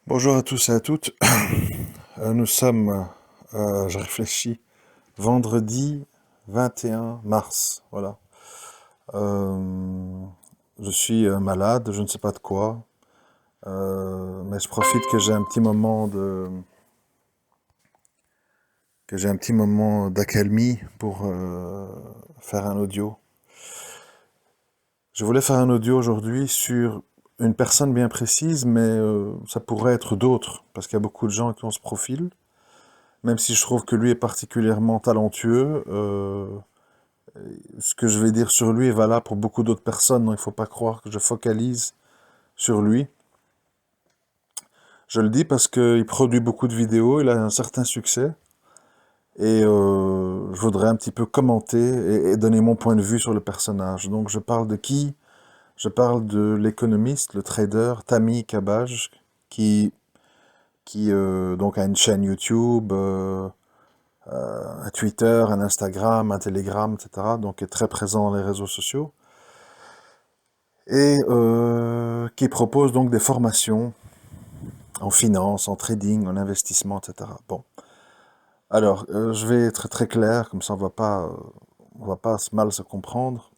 Bonjour à tous et à toutes. Nous sommes, je réfléchis, vendredi 21 mars. Voilà. Euh, je suis malade, je ne sais pas de quoi, mais je profite que j'ai un petit moment d'accalmie pour faire un audio. Je voulais faire un audio aujourd'hui sur une personne bien précise, mais ça pourrait être d'autres, parce qu'il y a beaucoup de gens qui ont ce profil. Même si je trouve que lui est particulièrement talentueux, ce que je vais dire sur lui est valable pour beaucoup d'autres personnes, donc il ne faut pas croire que je focalise sur lui. Je le dis parce qu'il produit beaucoup de vidéos, il a un certain succès, et je voudrais un petit peu commenter et donner mon point de vue sur le personnage. Donc je parle de qui? Je parle de l'économiste, le trader Tammy Kabaj, qui, qui donc a une chaîne YouTube, un Twitter, un Instagram, un Telegram, etc. Donc est très présent dans les réseaux sociaux et qui propose donc des formations en finance, en trading, en investissement, etc. Bon, alors je vais être très clair, comme ça on va pas mal se comprendre.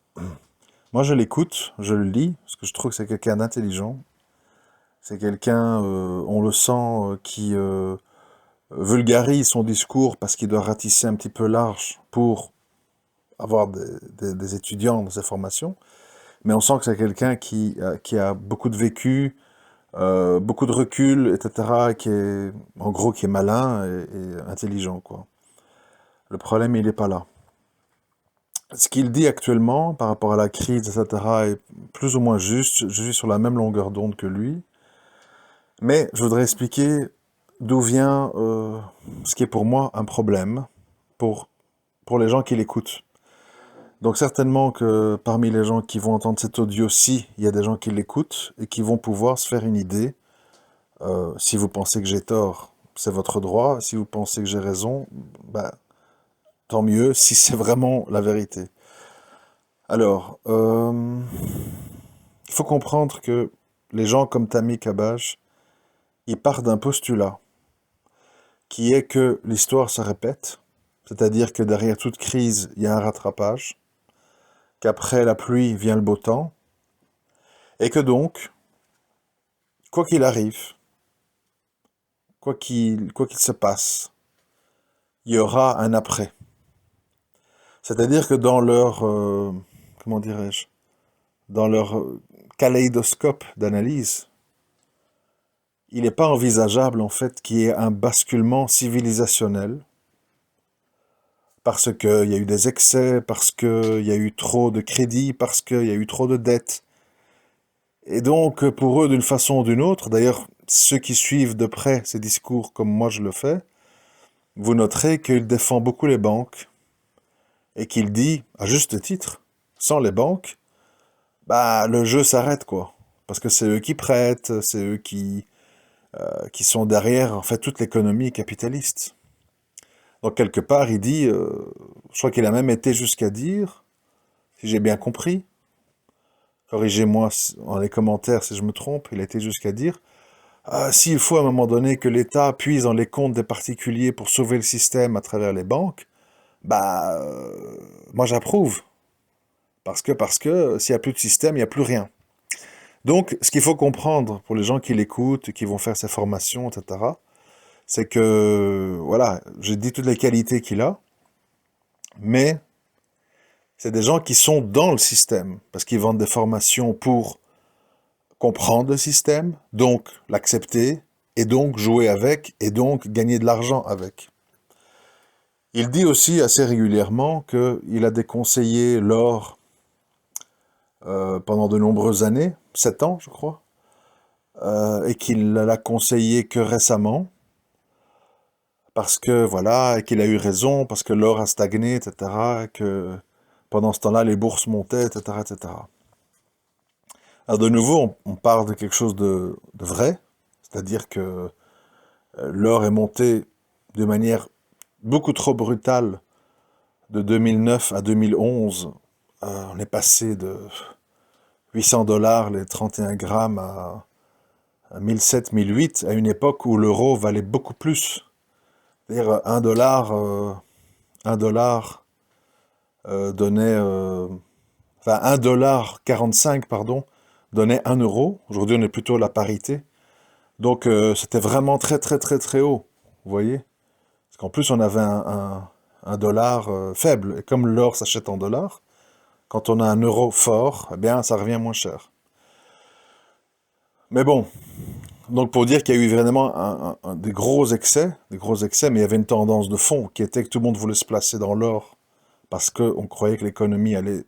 Moi je l'écoute, je le lis, parce que je trouve que c'est quelqu'un d'intelligent. C'est quelqu'un, on le sent, qui vulgarise son discours parce qu'il doit ratisser un petit peu large pour avoir des étudiants dans ses formations. Mais on sent que c'est quelqu'un qui a beaucoup de vécu, beaucoup de recul, etc., qui est, en gros, qui est malin et intelligent, quoi. Le problème, il n'est pas là. Ce qu'il dit actuellement par rapport à la crise, etc., est plus ou moins juste. Je suis sur la même longueur d'onde que lui. Mais je voudrais expliquer d'où vient ce qui est pour moi un problème pour, pour les gens qui l'écoutent. Donc certainement que parmi les gens qui vont entendre cet audio-ci, il y a des gens qui l'écoutent et qui vont pouvoir se faire une idée. Si vous pensez que j'ai tort, c'est votre droit. Si vous pensez que j'ai raison, bah, tant mieux si c'est vraiment la vérité. Alors, il faut comprendre que les gens comme Tammy Kabash, ils partent d'un postulat qui est que l'histoire se répète, c'est-à-dire que derrière toute crise, il y a un rattrapage, qu'après la pluie vient le beau temps, et que donc, quoi qu'il arrive, quoi qu'il se passe, il y aura un après. C'est-à-dire que dans leur, comment dirais-je, dans leur kaléidoscope d'analyse, il n'est pas envisageable en fait qu'il y ait un basculement civilisationnel parce qu'il y a eu des excès, parce qu'il y a eu trop de crédits, parce qu'il y a eu trop de dettes. Et donc pour eux, d'une façon ou d'une autre, d'ailleurs ceux qui suivent de près ces discours comme moi je le fais, vous noterez qu'il défend beaucoup les banques et qu'il dit, à juste titre, sans les banques, bah le jeu s'arrête quoi. Parce que c'est eux qui prêtent, c'est eux qui sont derrière en fait toute l'économie capitaliste. Donc quelque part, il dit, je crois qu'il a même été jusqu'à dire, si j'ai bien compris, corrigez-moi dans les commentaires si je me trompe, il a été jusqu'à dire, s'il faut à un moment donné que l'État puise dans les comptes des particuliers pour sauver le système à travers les banques, bah, moi j'approuve. Parce que s'il n'y a plus de système, il n'y a plus rien. Donc, ce qu'il faut comprendre pour les gens qui l'écoutent, qui vont faire ces formations, etc., c'est que, voilà, j'ai dit toutes les qualités qu'il a, mais c'est des gens qui sont dans le système, parce qu'ils vendent des formations pour comprendre le système, donc l'accepter, et donc jouer avec, et donc gagner de l'argent avec. Il dit aussi assez régulièrement qu'il a déconseillé l'or pendant de nombreuses années, 7 ans je crois, et qu'il l'a conseillé que récemment, parce que voilà, et qu'il a eu raison, parce que l'or a stagné, etc., et que pendant ce temps-là, les bourses montaient, etc., etc. Alors de nouveau, on parle de quelque chose de vrai, c'est-à-dire que l'or est monté de manière beaucoup trop brutale de 2009 à 2011. On est passé de 800 dollars les 31 grammes à à 1007, 1008, à une époque où l'euro valait beaucoup plus. C'est-à-dire un dollar donnait, enfin 1,45 $ pardon, donnait 1 euro. Aujourd'hui, on est plutôt à la parité. Donc, c'était vraiment très, très, très, très haut. Vous voyez? Parce qu'en plus, on avait un dollar faible. Et comme l'or s'achète en dollars, quand on a un euro fort, eh bien, ça revient moins cher. Mais bon, donc pour dire qu'il y a eu vraiment des gros excès, mais il y avait une tendance de fond qui était que tout le monde voulait se placer dans l'or parce qu'on croyait que l'économie allait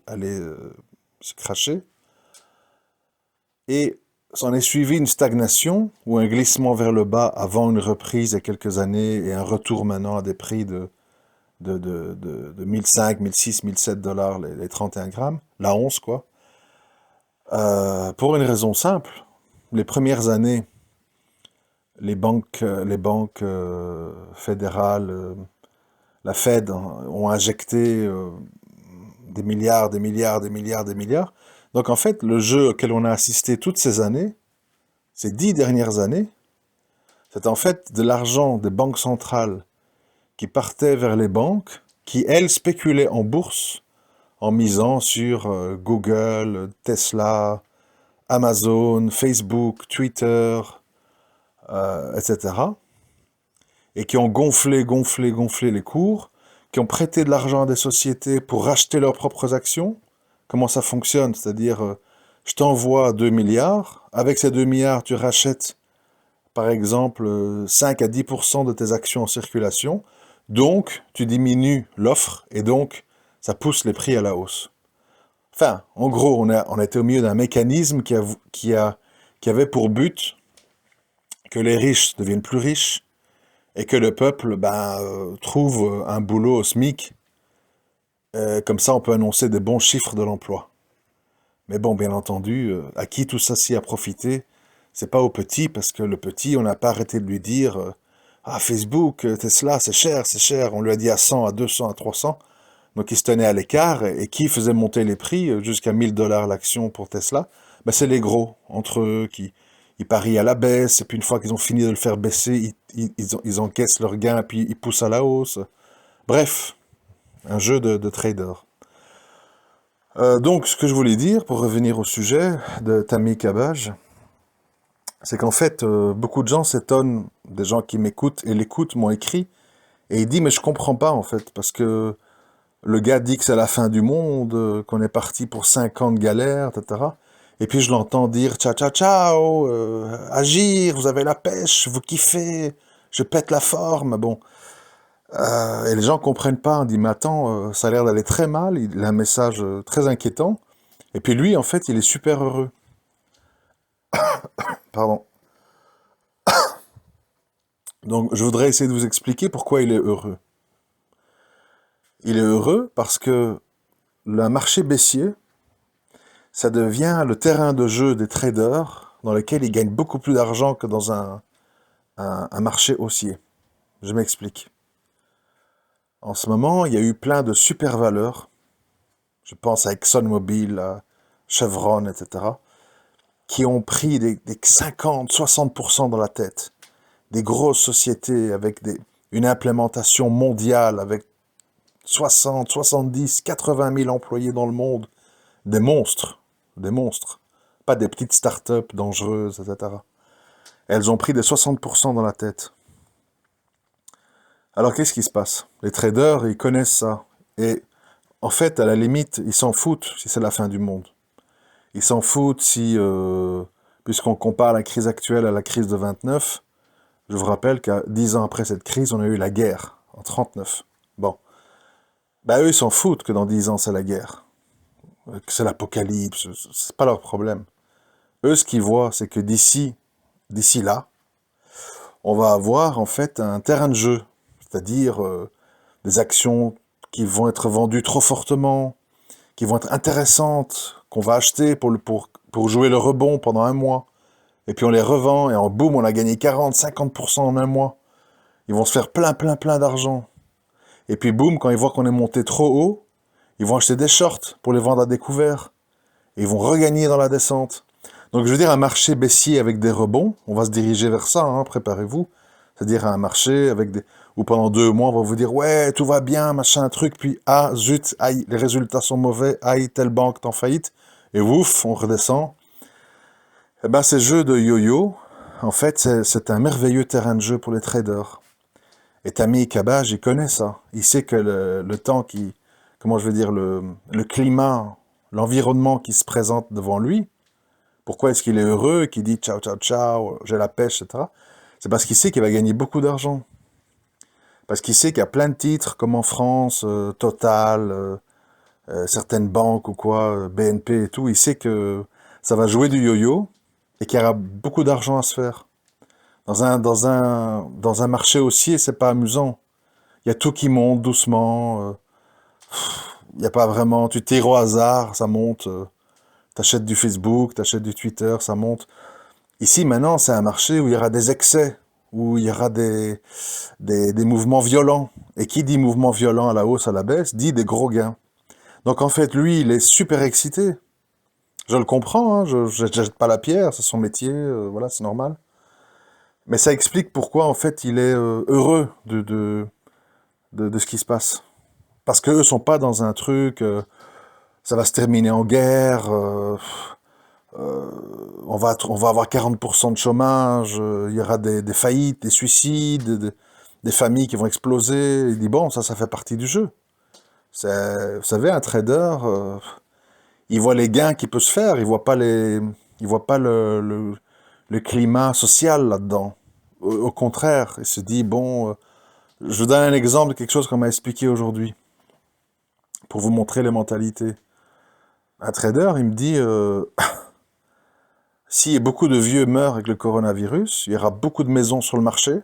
se cracher. Et s'en est suivi une stagnation ou un glissement vers le bas avant une reprise il y a quelques années et un retour maintenant à des prix de 1005, 1006, 1007 $, les 31 grammes, la once quoi. Pour une raison simple, les premières années, les banques fédérales, la Fed, hein, ont injecté des milliards, des milliards, des milliards, des milliards. Donc en fait, le jeu auquel on a assisté toutes ces années, ces 10 dernières années, c'est en fait de l'argent des banques centrales qui partait vers les banques, qui elles spéculaient en bourse en misant sur Google, Tesla, Amazon, Facebook, Twitter, etc. Et qui ont gonflé, gonflé, gonflé les cours, qui ont prêté de l'argent à des sociétés pour racheter leurs propres actions. Comment ça fonctionne? C'est-à-dire, je t'envoie 2 milliards, avec ces 2 milliards, tu rachètes, par exemple, 5 à 10% de tes actions en circulation, donc tu diminues l'offre, et donc ça pousse les prix à la hausse. Enfin, en gros, on a été au milieu d'un mécanisme qui avait pour but que les riches deviennent plus riches, et que le peuple trouve un boulot au SMIC. Comme ça, on peut annoncer des bons chiffres de l'emploi. Mais bon, bien entendu, à qui tout ça a profité? C'est pas au petit, parce que le petit, on n'a pas arrêté de lui dire ah, Facebook, Tesla, c'est cher, c'est cher. On lui a dit à 100, à 200, à 300. Donc il se tenait à l'écart. Et qui faisait monter les prix jusqu'à 1000 $ l'action pour Tesla? Ben, c'est les gros, entre eux, qui ils parient à la baisse. Et puis une fois qu'ils ont fini de le faire baisser, ils encaissent leur gain, puis ils poussent à la hausse. Bref, un jeu de trader. Donc, ce que je voulais dire, pour revenir au sujet de Tammy Cabage, c'est qu'en fait, beaucoup de gens s'étonnent, des gens qui m'écoutent et l'écoutent m'ont écrit, et il dit, mais je comprends pas en fait, parce que le gars dit que c'est la fin du monde, qu'on est parti pour 5 ans de galère, etc. Et puis je l'entends dire, ciao, ciao, ciao, agir, vous avez la pêche, vous kiffez, je pète la forme, bon. Et les gens comprennent pas, on dit, mais attends, ça a l'air d'aller très mal, il a un message très inquiétant, et puis lui, en fait, il est super heureux. Pardon. Donc, je voudrais essayer de vous expliquer pourquoi il est heureux. Il est heureux parce que le marché baissier, ça devient le terrain de jeu des traders dans lequel ils gagnent beaucoup plus d'argent que dans un marché haussier. Je m'explique. En ce moment, il y a eu plein de super valeurs. Je pense à ExxonMobil, à Chevron, etc., qui ont pris des 50, 60% dans la tête. Des grosses sociétés avec une implémentation mondiale, avec 60, 70, 80 000 employés dans le monde. Des monstres. Des monstres. Pas des petites startups dangereuses, etc. Elles ont pris des 60% dans la tête. Alors qu'est-ce qui se passe? Les traders, ils connaissent ça. Et en fait, à la limite, ils s'en foutent si c'est la fin du monde. Ils s'en foutent si, puisqu'on compare la crise actuelle à la crise de 29, je vous rappelle qu'à 10 ans après cette crise, on a eu la guerre, en 39. Bon. Eux, ils s'en foutent que dans 10 ans, c'est la guerre. Que c'est l'apocalypse, c'est pas leur problème. Eux, ce qu'ils voient, c'est que d'ici là, on va avoir en fait un terrain de jeu. C'est-à-dire des actions qui vont être vendues trop fortement, qui vont être intéressantes, qu'on va acheter pour jouer le rebond pendant un mois. Et puis on les revend, et en boum, on a gagné 40, 50% en un mois. Ils vont se faire plein, plein, plein d'argent. Et puis boum, quand ils voient qu'on est monté trop haut, ils vont acheter des shorts pour les vendre à découvert. Et ils vont regagner dans la descente. Donc je veux dire un marché baissier avec des rebonds, on va se diriger vers ça, hein, préparez-vous. C'est-à-dire un marché avec des... où pendant 2 mois, on va vous dire, ouais, tout va bien, machin, truc, puis ah, zut, aïe, les résultats sont mauvais, aïe, telle banque est en faillite, et ouf, on redescend. Eh ben, ces jeux de yo-yo, en fait, c'est un merveilleux terrain de jeu pour les traders. Et Tammy Kabaj, il connaît ça. Il sait que le temps qui, comment je veux dire, le climat, l'environnement qui se présente devant lui, pourquoi est-ce qu'il est heureux, qu'il dit ciao, ciao, ciao, j'ai la pêche, etc. C'est parce qu'il sait qu'il va gagner beaucoup d'argent. Parce qu'il sait qu'il y a plein de titres, comme en France, Total, certaines banques ou quoi, BNP et tout. Il sait que ça va jouer du yo-yo et qu'il y aura beaucoup d'argent à se faire. Dans un marché haussier, c'est pas amusant. Il y a tout qui monte doucement. Il n'y a pas vraiment... Tu tires au hasard, ça monte. T'achètes du Facebook, t'achètes du Twitter, ça monte. Ici, maintenant, c'est un marché où il y aura des excès, où il y aura des mouvements violents. Et qui dit mouvement violent à la hausse, à la baisse, dit des gros gains. Donc en fait, lui, il est super excité. Je le comprends, hein, je ne jette pas la pierre, c'est son métier, voilà, c'est normal. Mais ça explique pourquoi, en fait, il est heureux de ce qui se passe. Parce qu'eux sont pas dans un truc, ça va se terminer en guerre, on va avoir 40% de chômage, il y aura des faillites, des suicides, des familles qui vont exploser. Il dit, bon, ça fait partie du jeu. Vous savez, un trader, il voit les gains qui peut se faire, il voit pas le climat social là-dedans. Au contraire, il se dit, bon, je vous donne un exemple de quelque chose qu'on m'a expliqué aujourd'hui, pour vous montrer les mentalités. Un trader, il me dit, si beaucoup de vieux meurent avec le coronavirus, il y aura beaucoup de maisons sur le marché,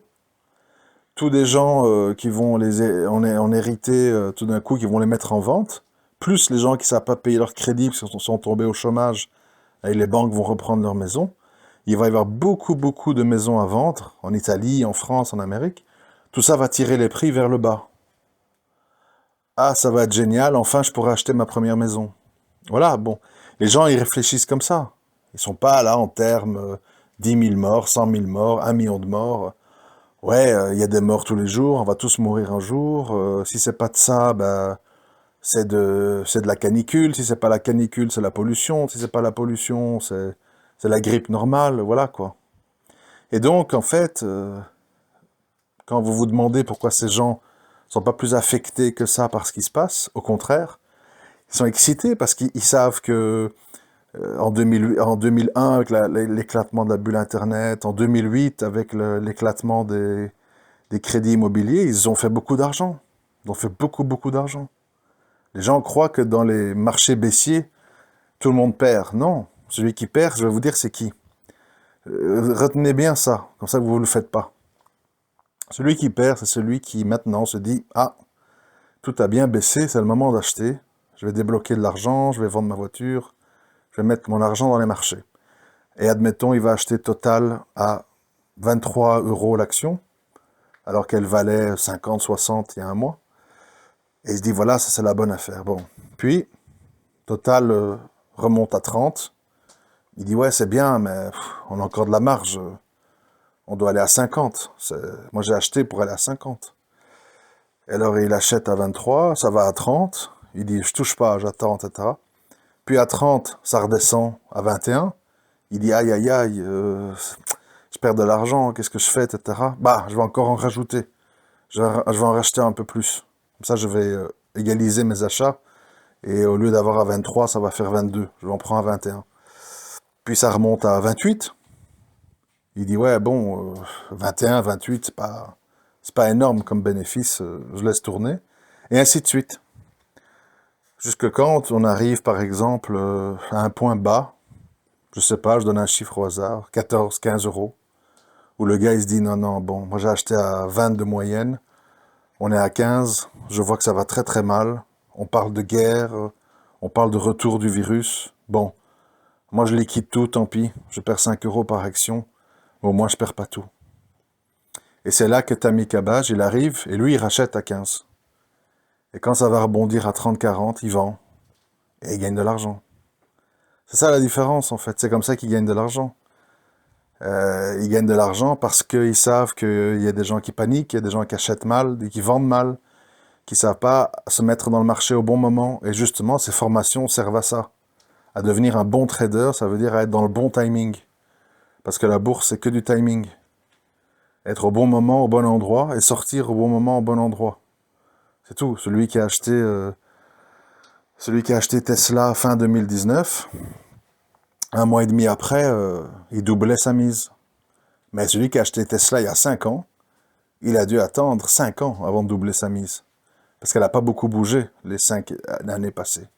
tous des gens qui vont en hériter tout d'un coup, qui vont les mettre en vente, plus les gens qui ne savent pas payer leur crédit parce qu'ils sont tombés au chômage et les banques vont reprendre leurs maisons. Il va y avoir beaucoup de maisons à vendre, en Italie, en France, en Amérique. Tout ça va tirer les prix vers le bas. Ah, ça va être génial, enfin je pourrai acheter ma première maison. Voilà, bon. Les gens, ils réfléchissent comme ça. Ils sont pas là en termes 10 000 morts, 100 000 morts, 1 million de morts. Ouais, il y a des morts tous les jours, on va tous mourir un jour. Si c'est pas de ça, ben, c'est de la canicule. Si c'est pas la canicule, c'est la pollution. Si c'est pas la pollution, c'est la grippe normale. Voilà, quoi. Et donc, en fait, quand vous vous demandez pourquoi ces gens sont pas plus affectés que ça par ce qui se passe, au contraire, ils sont excités parce qu'ils savent que en 2001, avec l'éclatement de la bulle Internet, en 2008, avec l'éclatement des crédits immobiliers, ils ont fait beaucoup d'argent. Ils ont fait beaucoup d'argent. Les gens croient que dans les marchés baissiers, tout le monde perd. Non, celui qui perd, je vais vous dire c'est qui. Retenez bien ça, comme ça vous ne le faites pas. Celui qui perd, c'est celui qui maintenant se dit « Ah, tout a bien baissé, c'est le moment d'acheter. Je vais débloquer de l'argent, je vais vendre ma voiture, je vais mettre mon argent dans les marchés. » Et admettons, il va acheter Total à 23 € l'action, alors qu'elle valait 50, 60 il y a un mois. Et il se dit, voilà, ça c'est la bonne affaire. Bon. Puis, Total remonte à 30. Il dit, ouais, c'est bien, mais on a encore de la marge. On doit aller à 50. Moi, j'ai acheté pour aller à 50. Et alors, il achète à 23, ça va à 30. Il dit, je touche pas, j'attends, etc. Puis à 30, ça redescend à 21. Il dit, aïe, aïe, aïe, je perds de l'argent, qu'est-ce que je fais, etc. Bah, je vais encore en rajouter. Je vais en racheter un peu plus. Comme ça, je vais égaliser mes achats. Et au lieu d'avoir à 23, ça va faire 22. Je en prends à 21. Puis ça remonte à 28. Il dit, ouais, bon, 21, 28, c'est pas énorme comme bénéfice. Je laisse tourner. Et ainsi de suite. Jusque quand on arrive, par exemple, à un point bas. Je sais pas, je donne un chiffre au hasard. 14, 15 €. Où le gars, il se dit, non, non, bon, moi j'ai acheté à 20 de moyenne. On est à 15, je vois que ça va très mal. On parle de guerre, on parle de retour du virus. Bon, moi je liquide tout, tant pis. Je perds 5 € par action, mais au moins je perds pas tout. Et c'est là que Tammy Kabaj, il arrive, et lui il rachète à 15. Et quand ça va rebondir à 30, 40, il vend, et il gagne de l'argent. C'est ça la différence, en fait. C'est comme ça qu'ils gagnent de l'argent. Ils gagnent de l'argent parce qu'ils savent qu'il y a des gens qui paniquent, il y a des gens qui achètent mal, qui vendent mal, qui savent pas se mettre dans le marché au bon moment. Et justement, ces formations servent à ça. À devenir un bon trader, ça veut dire à être dans le bon timing. Parce que la bourse, c'est que du timing. Être au bon moment, au bon endroit, et sortir au bon moment, au bon endroit. C'est tout. Celui qui a acheté Tesla fin 2019, un mois et demi après, il doublait sa mise. Mais celui qui a acheté Tesla il y a 5 ans, il a dû attendre 5 ans avant de doubler sa mise. Parce qu'elle n'a pas beaucoup bougé les 5 années passées.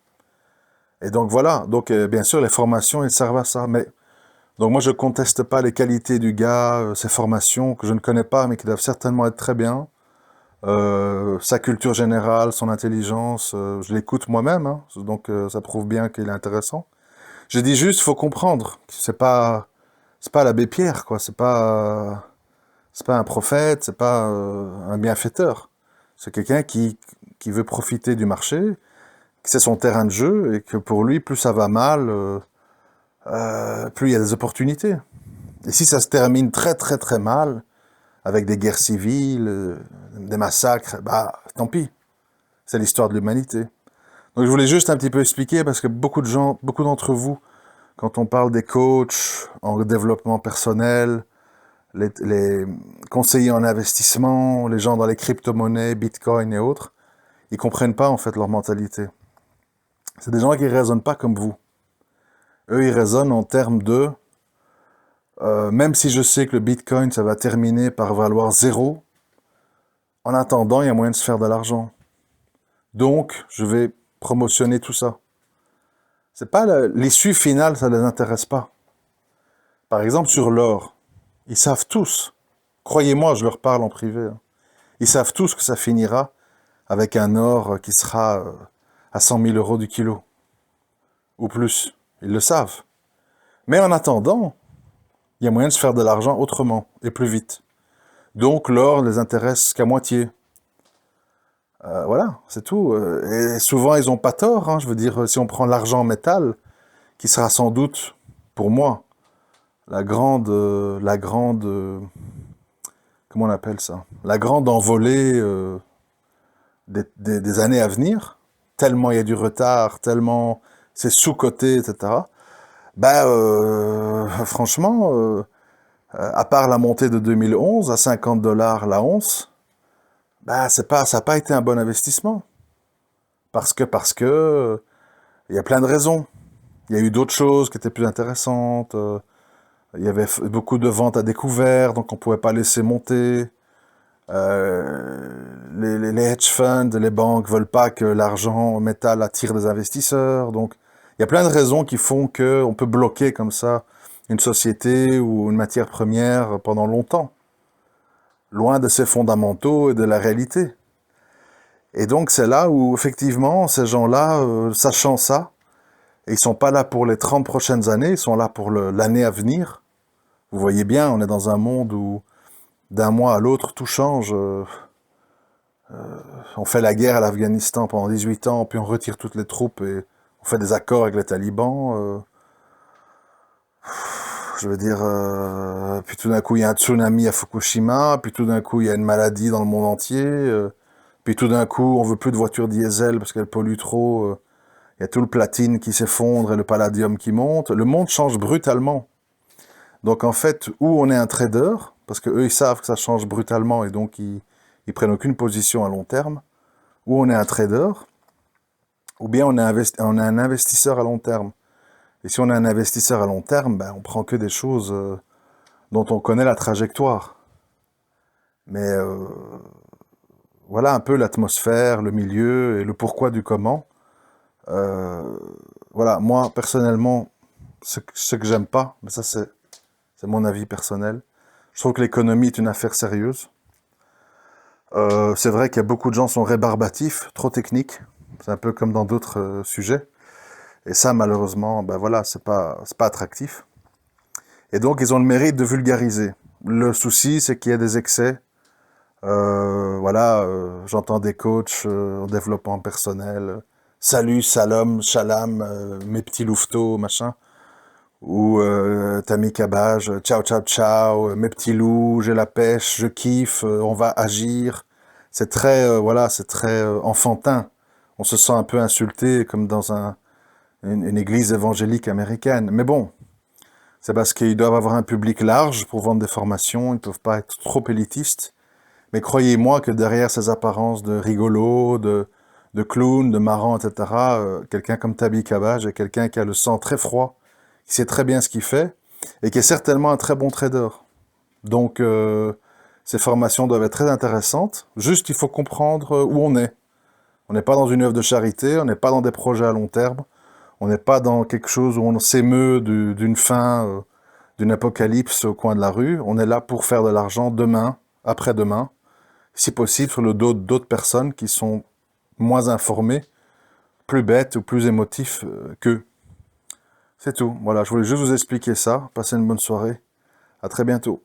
Et donc voilà, donc bien sûr les formations, elles servent à ça. Mais donc moi je conteste pas les qualités du gars, ses formations que je ne connais pas, mais qui doivent certainement être très bien. Sa culture générale, son intelligence, je l'écoute moi-même, hein, donc ça prouve bien qu'il est intéressant. Je dis juste, faut comprendre, c'est pas l'abbé Pierre, quoi. C'est pas un prophète, c'est pas un bienfaiteur. C'est quelqu'un qui veut profiter du marché, que c'est son terrain de jeu et que pour lui, plus ça va mal, plus il y a des opportunités. Et si ça se termine très très très mal, avec des guerres civiles, des massacres, bah tant pis. C'est l'histoire de l'humanité. Donc je voulais juste un petit peu expliquer parce que beaucoup de gens, beaucoup d'entre vous, quand on parle des coachs en développement personnel, les conseillers en investissement, les gens dans les crypto-monnaies, Bitcoin et autres, ils comprennent pas en fait leur mentalité. C'est des gens qui raisonnent pas comme vous. Eux, ils raisonnent en termes de même si je sais que le Bitcoin, ça va terminer par valoir zéro, en attendant, il y a moyen de se faire de l'argent. Donc, je vais promotionner tout ça. C'est pas l'issue finale, ça les intéresse pas. Par exemple, sur l'or, ils savent tous, croyez-moi, je leur parle en privé, hein, ils savent tous que ça finira avec un or qui sera à 100 000 euros du kilo, ou plus. Ils le savent. Mais en attendant, il y a moyen de se faire de l'argent autrement, et plus vite. Donc l'or les intéresse qu'à moitié. Voilà, c'est tout. Et souvent, ils n'ont pas tort, hein. Je veux dire, si on prend l'argent en métal, qui sera sans doute, pour moi, comment on appelle ça? La grande envolée des années à venir, tellement il y a du retard, tellement c'est sous-coté, etc. Ben, franchement, à part la montée de 2011 à 50 dollars la once, bah ça n'a pas été un bon investissement. Parce que, il y a plein de raisons. Il y a eu d'autres choses qui étaient plus intéressantes. Il y avait beaucoup de ventes à découvert, donc on ne pouvait pas laisser monter. Les hedge funds, les banques veulent pas que l'argent métal attire des investisseurs. Donc il y a plein de raisons qui font qu'on peut bloquer comme ça une société ou une matière première pendant longtemps, loin de ses fondamentaux et de la réalité. Et donc c'est là où effectivement ces gens-là, sachant ça, et ils sont pas là pour les 30 prochaines années, ils sont là pour l'année à venir. Vous voyez bien, on est dans un monde où d'un mois à l'autre tout change. On fait la guerre à l'Afghanistan pendant 18 ans, puis on retire toutes les troupes et on fait des accords avec les talibans. Je veux dire, puis tout d'un coup il y a un tsunami à Fukushima, puis tout d'un coup il y a une maladie dans le monde entier, puis tout d'un coup on veut plus de voitures diesel parce qu'elles polluent trop. Il y a tout le platine qui s'effondre et le palladium qui monte. Le monde change brutalement. Donc en fait, où on est un trader, parce que eux ils savent que ça change brutalement et donc ils prennent aucune position à long terme, ou on est un trader, ou bien on est un investisseur à long terme. Et si on est un investisseur à long terme, ben, on prend que des choses dont on connaît la trajectoire. Mais voilà un peu l'atmosphère, le milieu et le pourquoi du comment. Voilà, moi personnellement, ce que j'aime pas, mais ça c'est mon avis personnel, je trouve que l'économie est une affaire sérieuse. C'est vrai qu'il y a beaucoup de gens qui sont rébarbatifs, trop techniques. C'est un peu comme dans d'autres sujets. Et ça, malheureusement, ben voilà, c'est pas attractif. Et donc, ils ont le mérite de vulgariser. Le souci, c'est qu'il y a des excès. Voilà, j'entends des coachs en développement personnel. Salut, salam, shalam, mes petits louveteaux, machin. ou Tammy Cabage, ciao ciao ciao, mes petits loups, j'ai la pêche, je kiffe, on va agir. C'est très, voilà, c'est très enfantin. On se sent un peu insulté comme dans une église évangélique américaine. Mais bon, c'est parce qu'ils doivent avoir un public large pour vendre des formations, ils ne peuvent pas être trop élitistes. Mais croyez-moi que derrière ces apparences de rigolo, de clown, de marrant, etc., quelqu'un comme Tabi Cabage est quelqu'un qui a le sang très froid, qui sait très bien ce qu'il fait, et qui est certainement un très bon trader. Donc, ces formations doivent être très intéressantes. Juste, il faut comprendre où on est. On n'est pas dans une œuvre de charité, on n'est pas dans des projets à long terme, on n'est pas dans quelque chose où on s'émeut d'une fin, d'une apocalypse au coin de la rue. On est là pour faire de l'argent demain, après-demain, si possible sur le dos d'autres personnes qui sont moins informées, plus bêtes ou plus émotifs qu'eux. C'est tout. Voilà, je voulais juste vous expliquer ça. Passez une bonne soirée. À très bientôt.